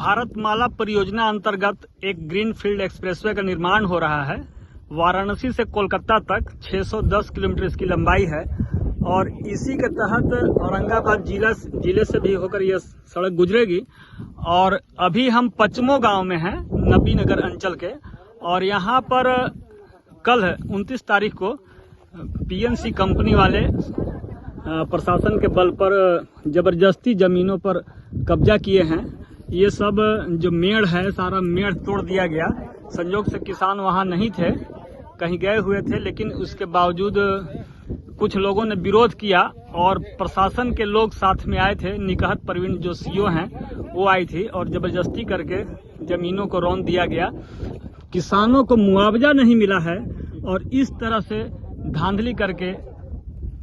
भारतमाला परियोजना अंतर्गत एक ग्रीनफील्ड एक्सप्रेसवे का निर्माण हो रहा है। वाराणसी से कोलकाता तक 610 किलोमीटर इसकी लंबाई है और इसी के तहत औरंगाबाद जिले से भी होकर यह सड़क गुजरेगी। और अभी हम पचमो गांव में हैं, नबीनगर अंचल के, और यहाँ पर कल 29 तारीख को पीएनसी कंपनी वाले प्रशासन के बल पर जबरदस्ती जमीनों पर कब्जा किए हैं। ये सब जो मेड़ है, सारा मेड़ तोड़ दिया गया। संयोग से किसान वहां नहीं थे, कहीं गए हुए थे, लेकिन उसके बावजूद कुछ लोगों ने विरोध किया और प्रशासन के लोग साथ में आए थे। निकहत परवीन जो सीओ हैं वो आई थी और जबरदस्ती करके जमीनों को रौंद दिया गया। किसानों को मुआवजा नहीं मिला है और इस तरह से धांधली करके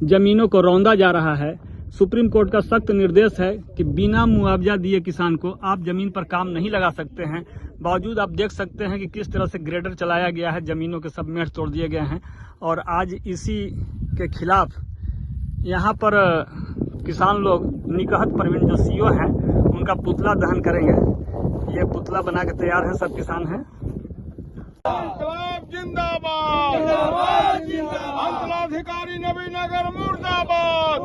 जमीनों को रौंदा जा रहा है। सुप्रीम कोर्ट का सख्त निर्देश है कि बिना मुआवजा दिए किसान को आप जमीन पर काम नहीं लगा सकते हैं। बावजूद आप देख सकते हैं कि किस तरह से ग्रेडर चलाया गया है, जमीनों के सब मेड़ तोड़ दिए गए हैं। और आज इसी के खिलाफ यहाँ पर किसान लोग निकहत परवीन जो सीओ हैं उनका पुतला दहन करेंगे। ये पुतला बना के तैयार है, सब किसान हैं। जिंदाबाद, अंचलाधिकारी नबीनगर मुर्दाबाद,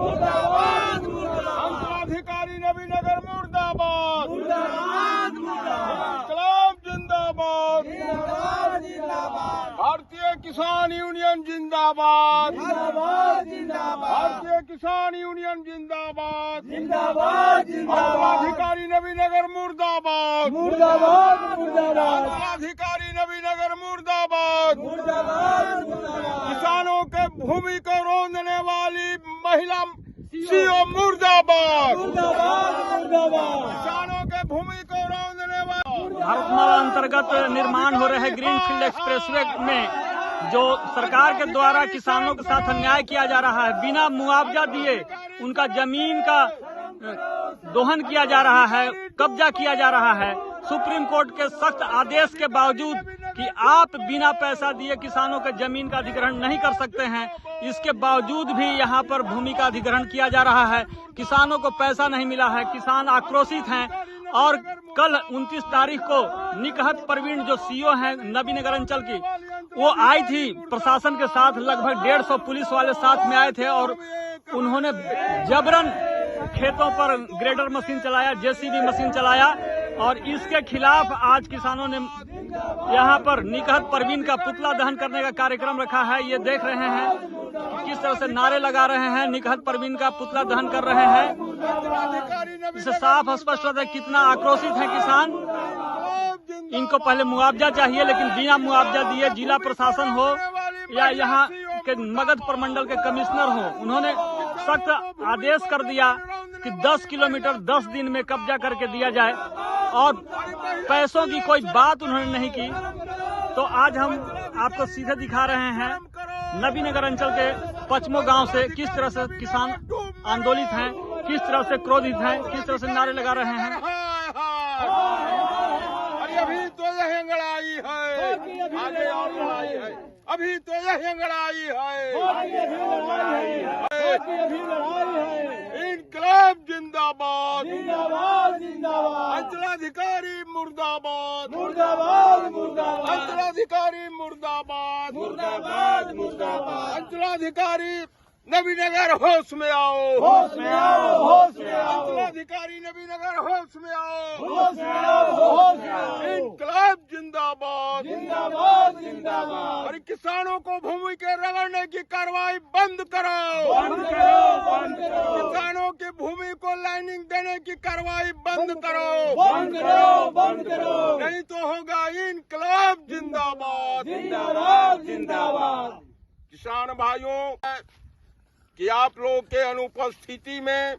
अंचलाधिकारी नबीनगर मुर्दाबाद, इंकलाब जिंदाबाद, भारतीय किसान यूनियन जिंदाबाद, भारतीय किसान यूनियन जिंदाबाद, अंचलाधिकारी नबीनगर मुर्दाबाद, अंचलाधिकारी नबीनगर मुर्दाबाद, किसानों के भूमि को रौंदने वाली महिला सीओ मुर्दाबाद, किसानों के भूमि को रौंदने वाली। भारतमाला अंतर्गत निर्माण हो रहे ग्रीनफील्ड एक्सप्रेसवे में जो सरकार के द्वारा किसानों के साथ अन्याय किया जा रहा है, बिना मुआवजा दिए उनका जमीन का दोहन किया जा रहा है, कब्जा किया जा रहा है। सुप्रीम कोर्ट के सख्त आदेश के बावजूद कि आप बिना पैसा दिए किसानों के जमीन का अधिग्रहण नहीं कर सकते हैं, इसके बावजूद भी यहाँ पर भूमि का अधिग्रहण किया जा रहा है। किसानों को पैसा नहीं मिला है, किसान आक्रोशित हैं। और कल 29 तारीख को निकहत परवीन जो सीओ हैं नबीनगर अंचल की, वो आई थी प्रशासन के साथ, लगभग 150 पुलिस वाले साथ में आए थे और उन्होंने जबरन खेतों पर ग्रेडर मशीन चलाया, जेसीबी मशीन चलाया। और इसके खिलाफ आज किसानों ने यहाँ पर निकहत परवीन का पुतला दहन करने का कार्यक्रम रखा है। ये देख रहे हैं कि किस तरह से नारे लगा रहे हैं, निकहत परवीन का पुतला दहन कर रहे हैं। इससे साफ स्पष्ट होता है कितना आक्रोशित है किसान। इनको पहले मुआवजा चाहिए, लेकिन बिना मुआवजा दिए जिला प्रशासन हो या यहाँ के मगध प्रमंडल के कमिश्नर हो, उन्होंने सख्त आदेश कर दिया कि 10 किलोमीटर 10 दिन में कब्जा करके दिया जाए और पैसों की कोई बात उन्होंने नहीं की। तो आज हम आपको सीधे दिखा रहे हैं नबीनगर अंचल के पचमो गांव से किस तरह से किसान आंदोलित हैं, किस तरह से क्रोधित हैं, किस तरह से नारे लगा रहे हैं। अभी तो यह लड़ाई है, आगे और लड़ाई है। अभी तो यह लड़ाई है। इंकलाब जिंदाबाद, अंचलाधिकारी मुर्दाबाद, अंचलाधिकारी मुर्दाबाद, अंचलाधिकारी नबीनगर होश में आओ, अंचलाधिकारी नबीनगर होश में आओ, इंकलाब जिंदाबाद, और किसानों को भूमि के रगड़ने की कार्रवाई बंद करो, किसानों की भूमि को लाइनिंग देने की कार्रवाई बंद करो, नहीं तो होगा इंकलाब जिंदाबाद। किसान भाइयों कि आप लोग के अनुपस्थिति में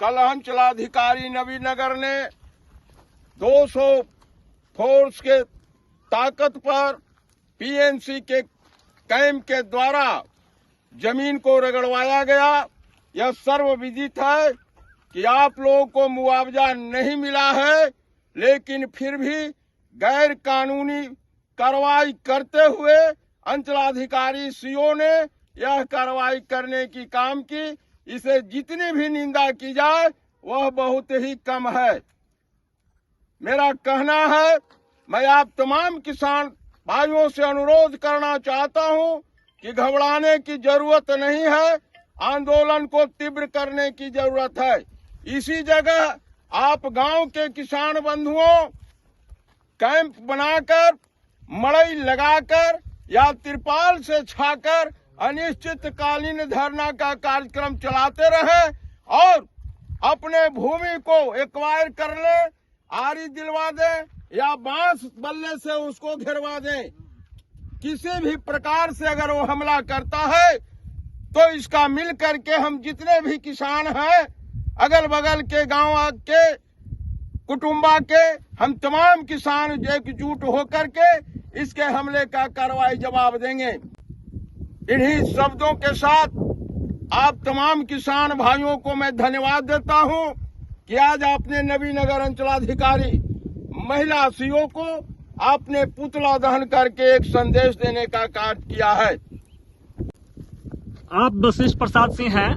कल अंचलाधिकारी नबीनगर ने 200 फोर्स के ताकत पर पीएनसी के कैंप के द्वारा जमीन को रगड़वाया गया। यह सर्वविदित है कि आप लोगों को मुआवजा नहीं मिला है, लेकिन फिर भी गैर कानूनी कार्रवाई करते हुए अंचलाधिकारी सीओ ने यह कार्रवाई करने की काम की। इसे जितनी भी निंदा की जाए वह बहुत ही कम है। मेरा कहना है, मैं आप तमाम किसान भाइयों से अनुरोध करना चाहता हूं कि घबराने की जरूरत नहीं है, आंदोलन को तीव्र करने की जरूरत है। इसी जगह आप गांव के किसान बंधुओं कैंप बनाकर, मड़ई लगाकर या तिरपाल से छाकर अनिश्चितकालीन धरना का कार्यक्रम चलाते रहे और अपने भूमि को एक्वायर कर ले, आरी दिलवा दें या बांस बल्ले से उसको घेरवा दें। किसी भी प्रकार से अगर वो हमला करता है तो इसका मिल करके हम जितने भी किसान हैं, अगल बगल के गांव के कुटुंबा के, हम तमाम किसान एकजुट होकर के इसके हमले का कार्रवाई जवाब देंगे। इन्हीं शब्दों के साथ आप तमाम किसान भाइयों को मैं धन्यवाद देता हूं कि आज आपने नबीनगर अंचलाधिकारी महिला सीओ को आपने पुतला दहन करके एक संदेश देने का कार्य किया है। आप वशिष्ठ प्रसाद सिंह हैं,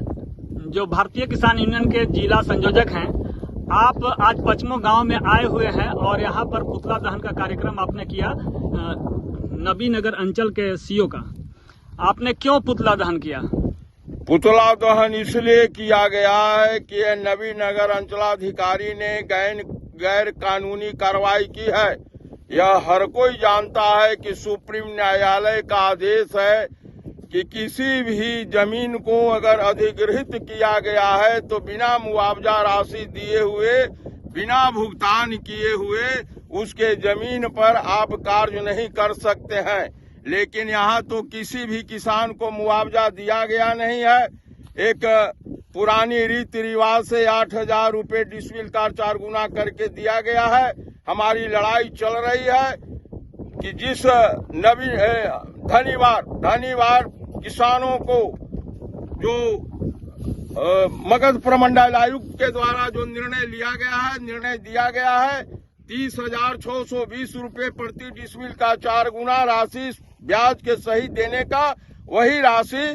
जो भारतीय किसान यूनियन के जिला संयोजक हैं। आप आज पचमो गांव में आए हुए हैं और यहां पर पुतला दहन का कार्यक्रम आपने किया नबीनगर अंचल के सीओ का। आपने क्यों पुतला दहन किया? पुतला दहन इसलिए किया गया है कि नबीनगर अंचलाधिकारी ने गैर कानूनी कार्रवाई की है। यह हर कोई जानता है कि सुप्रीम न्यायालय का आदेश है कि किसी भी जमीन को अगर अधिग्रहित किया गया है तो बिना मुआवजा राशि दिए हुए, बिना भुगतान किए हुए उसके जमीन पर आप कार्य नहीं कर सकते हैं। लेकिन यहाँ तो किसी भी किसान को मुआवजा दिया गया नहीं है। एक पुरानी रीति रिवाज से 8,000 रुपये डिसमिल का 4 गुना करके दिया गया है। हमारी लड़ाई चल रही है कि जिस धनीवार किसानों को जो मगध प्रमंडल आयुक्त के द्वारा जो निर्णय दिया गया है 30,620 रुपये प्रति डिसमिल का 4 गुना राशि ब्याज के सहित देने का, वही राशि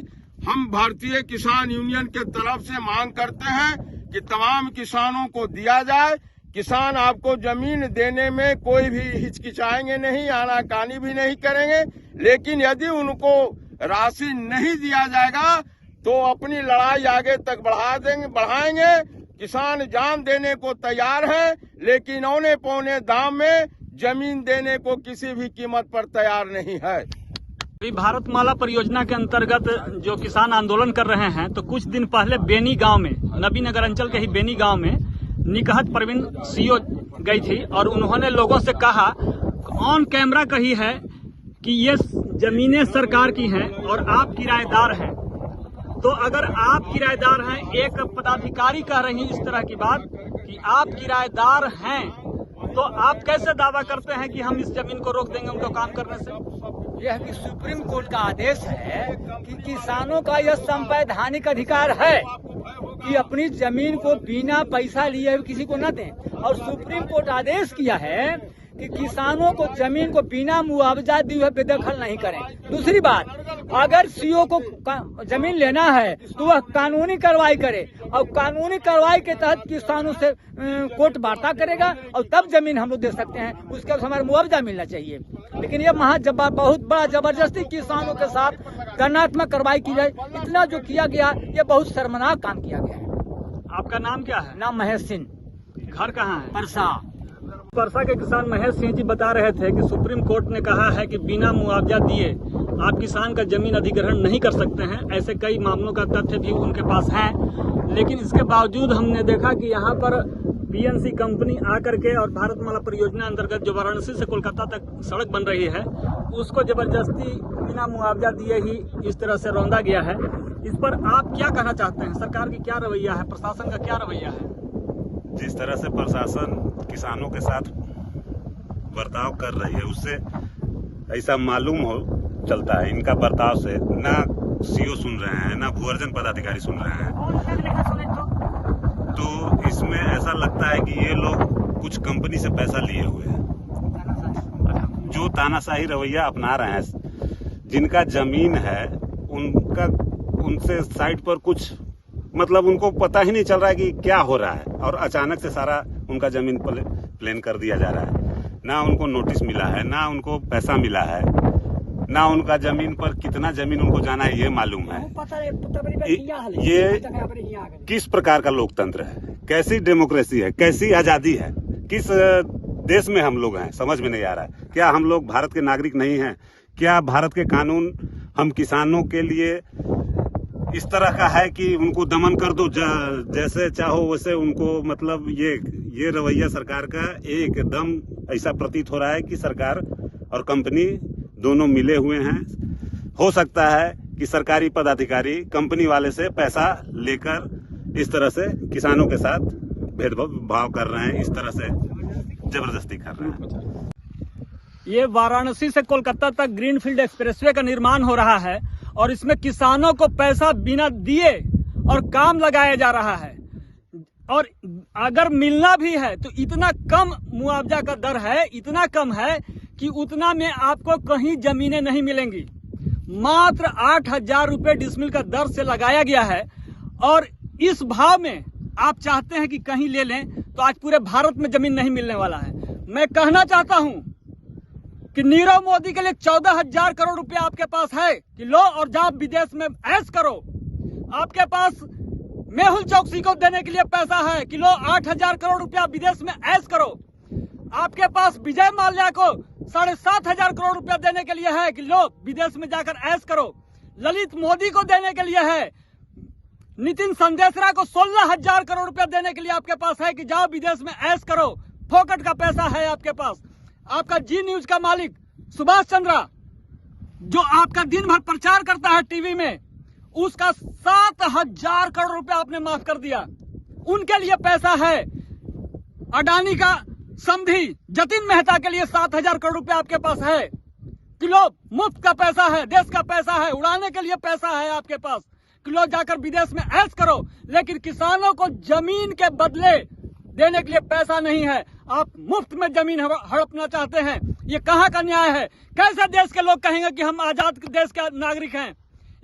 हम भारतीय किसान यूनियन के तरफ से मांग करते हैं कि तमाम किसानों को दिया जाए। किसान आपको जमीन देने में कोई भी हिचकिचाएंगे नहीं, आनाकानी भी नहीं करेंगे। लेकिन यदि उनको राशि नहीं दिया जाएगा तो अपनी लड़ाई आगे तक बढ़ाएंगे। किसान जान देने को तैयार है, लेकिन औने पौने दाम में जमीन देने को किसी भी कीमत पर तैयार नहीं है। अभी भारतमाला परियोजना के अंतर्गत जो किसान आंदोलन कर रहे हैं, तो कुछ दिन पहले बेनी गांव में, नबीनगर अंचल के ही बेनी गांव में निकहत परवीन सीओ गई थी और उन्होंने लोगों से कहा, ऑन कैमरा कही है कि ये जमीनें सरकार की हैं और आप किराएदार हैं। तो अगर आप किराएदार हैं, एक पदाधिकारी कह रही इस तरह की बात कि आप किराएदार हैं, तो आप कैसे दावा करते हैं कि हम इस जमीन को रोक देंगे उनको काम करने से? यह कि सुप्रीम कोर्ट का आदेश है कि किसानों का यह संवैधानिक अधिकार है कि अपनी जमीन को बिना पैसा लिए हुए किसी को न दें। और सुप्रीम कोर्ट आदेश किया है कि किसानों को जमीन को बिना मुआवजा दिए हुए बेदखल नहीं करें। दूसरी बात, अगर सीओ को जमीन लेना है तो वह कानूनी कार्रवाई करे और कानूनी कार्रवाई के तहत किसानों से कोर्ट वार्ता करेगा और तब जमीन हम लोग दे सकते हैं। उसके बाद हमारा मुआवजा मिलना चाहिए। लेकिन यह बहुत बड़ा जबरदस्ती किसानों के साथ दंडात्मक कार्रवाई की जाए, इतना जो किया गया ये बहुत शर्मनाक काम किया गया है। आपका नाम क्या है? नाम महेश सिंह। घर कहाँ है? परसा के किसान महेश सिंह जी बता रहे थे कि सुप्रीम कोर्ट ने कहा है कि बिना मुआवजा दिए आप किसान का जमीन अधिग्रहण नहीं कर सकते हैं। ऐसे कई मामलों का तथ्य भी उनके पास है, लेकिन इसके बावजूद हमने देखा कि यहाँ पर पीएनसी कंपनी आकर के और भारतमाला परियोजना अंतर्गत जो वाराणसी से कोलकाता तक सड़क बन रही है, उसको जबरदस्ती बिना मुआवजा दिए ही इस तरह से रौंदा गया है। इस पर आप क्या कहना चाहते हैं? सरकार की क्या रवैया है, प्रशासन का क्या रवैया है? जिस तरह से प्रशासन किसानों के साथ बर्ताव कर रही है, उससे ऐसा मालूम हो चलता है इनका बर्ताव से, ना सीओ सुन रहे हैं ना भूअर्जन पदाधिकारी सुन रहे हैं। तो इसमें ऐसा लगता है कि ये लोग कुछ कंपनी से पैसा लिए हुए हैं, जो तानाशाही रवैया अपना रहे हैं। जिनका जमीन है उनसे साइड पर कुछ मतलब उनको पता ही नहीं चल रहा है कि क्या हो रहा है, और अचानक से सारा उनका जमीन प्लेन कर दिया जा रहा है। ना उनको नोटिस मिला है, ना उनको पैसा मिला है, ना उनका जमीन पर कितना जमीन उनको जाना है ये मालूम है। ये किस प्रकार का लोकतंत्र है, कैसी डेमोक्रेसी है, कैसी आजादी है, किस देश में हम लोग हैं, समझ में नहीं आ रहा है। क्या हम लोग भारत के नागरिक नहीं हैं? क्या भारत के कानून हम किसानों के लिए इस तरह का है कि उनको दमन कर दो, जैसे चाहो वैसे उनको, मतलब ये रवैया सरकार का एकदम ऐसा प्रतीत हो रहा है कि सरकार और कंपनी दोनों मिले हुए हैं। हो सकता है कि सरकारी पदाधिकारी कंपनी वाले से पैसा लेकर इस तरह से किसानों के साथ भेदभाव कर रहे हैं, इस तरह से जबरदस्ती कर रहे हैं। ये वाराणसी से कोलकाता तक ग्रीनफील्ड एक्सप्रेसवे का निर्माण हो रहा है और इसमें किसानों को पैसा बिना दिए और काम लगाया जा रहा है, और अगर मिलना भी है तो इतना कम मुआवजा का दर है, इतना कम है कि उतना में आपको कहीं जमीनें नहीं मिलेंगी। मात्र 8,000 रुपए डिसमिल का दर से लगाया गया है, और इस भाव में आप चाहते हैं कि कहीं ले लें तो आज पूरे भारत में जमीन नहीं मिलने वाला है। मैं कहना चाहता हूं कि नीरव मोदी के लिए 14,000 करोड़ रुपया आपके पास है कि लो और जाओ विदेश में ऐश करो। आपके पास मेहुल चौकसी को देने के लिए पैसा है कि लो 8,000 करोड़ रुपया विदेश में ऐश करो। आपके पास विजय माल्या को 7,500 करोड़ रुपया देने के लिए है कि लो विदेश में जाकर ऐश करो। ललित मोदी को देने के लिए है, नितिन संदेशरा को 16,000 करोड़ रुपया देने के लिए आपके पास है कि जाओ विदेश में ऐश करो। फोकट का पैसा है आपके पास। आपका जी न्यूज का मालिक सुभाष चंद्रा, जो आपका दिन भर प्रचार करता है टीवी में, उसका 7,000 करोड़ रुपया आपने माफ कर दिया। उनके लिए पैसा है। अडानी का समधी जतिन मेहता के लिए 7,000 करोड़ रुपया आपके पास है। किलो मुफ्त का पैसा है, देश का पैसा है, उड़ाने के लिए पैसा है आपके पास। किलो जाकर विदेश में ऐश करो, लेकिन किसानों को जमीन के बदले देने के लिए पैसा नहीं है। आप मुफ्त में जमीन हड़पना चाहते हैं। ये कहाँ का न्याय है? कैसे देश के लोग कहेंगे कि हम आजाद देश के नागरिक हैं?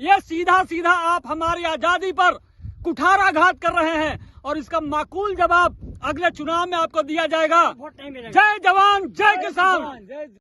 ये सीधा सीधा आप हमारी आजादी पर कुठाराघात कर रहे हैं, और इसका माकूल जवाब अगले चुनाव में आपको दिया जाएगा। जय जवान जय किसान।